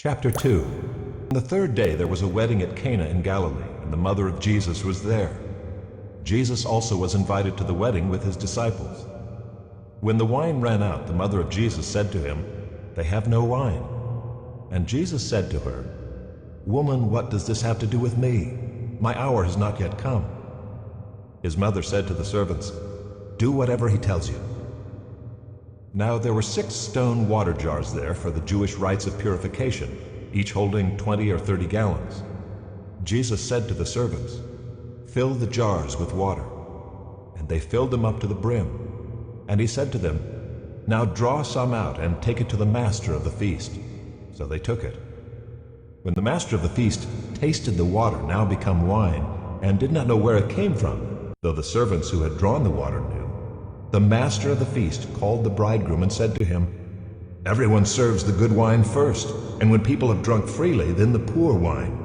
Chapter 2. On the third day there was a wedding at Cana in Galilee, and the mother of Jesus was there. Jesus also was invited to the wedding with his disciples. When the wine ran out, the mother of Jesus said to him, "They have no wine." And Jesus said to her, "Woman, what does this have to do with me? My hour has not yet come." His mother said to the servants, "Do whatever he tells you." Now there were 6 stone water jars there for the Jewish rites of purification, each holding 20 or 30 gallons. Jesus said to the servants, "Fill the jars with water." And they filled them up to the brim. And he said to them, "Now draw some out and take it to the master of the feast." So they took it. When the master of the feast tasted the water now become wine, and did not know where it came from, though the servants who had drawn the water knew, the master of the feast called the bridegroom and said to him, "Everyone serves the good wine first, and when people have drunk freely, then the poor wine.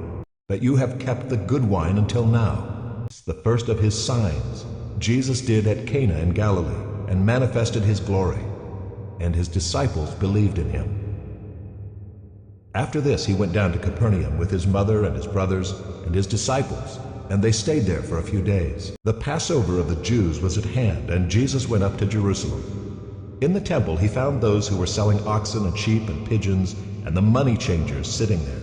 But you have kept the good wine until now." It's the first of his signs Jesus did at Cana in Galilee, and manifested his glory, and his disciples believed in him. After this he went down to Capernaum with his mother and his brothers and his disciples, and they stayed there for a few days. The Passover of the Jews was at hand, and Jesus went up to Jerusalem. In the temple he found those who were selling oxen and sheep and pigeons, and the money changers sitting there.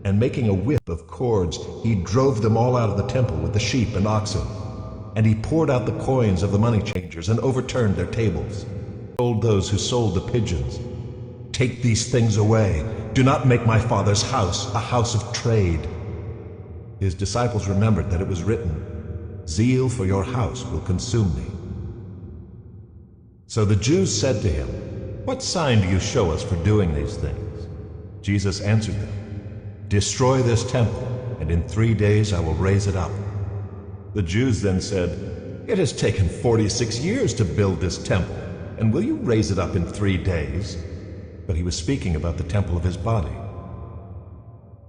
And making a whip of cords, he drove them all out of the temple with the sheep and oxen. And he poured out the coins of the money changers and overturned their tables. He told those who sold the pigeons, "Take these things away. Do not make my Father's house a house of trade." His disciples remembered that it was written, "Zeal for your house will consume me." So the Jews said to him, "What sign do you show us for doing these things?" Jesus answered them, "Destroy this temple, and in 3 days I will raise it up." The Jews then said, "It has taken 46 years to build this temple, and will you raise it up in 3 days?" But he was speaking about the temple of his body.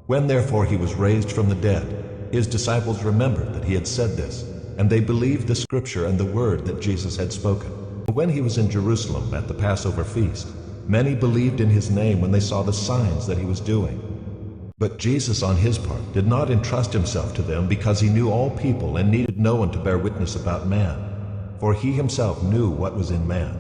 When therefore he was raised from the dead, his disciples remembered that he had said this, and they believed the scripture and the word that Jesus had spoken. When he was in Jerusalem at the Passover feast, many believed in his name when they saw the signs that he was doing. But Jesus on his part did not entrust himself to them, because he knew all people and needed no one to bear witness about man, for he himself knew what was in man.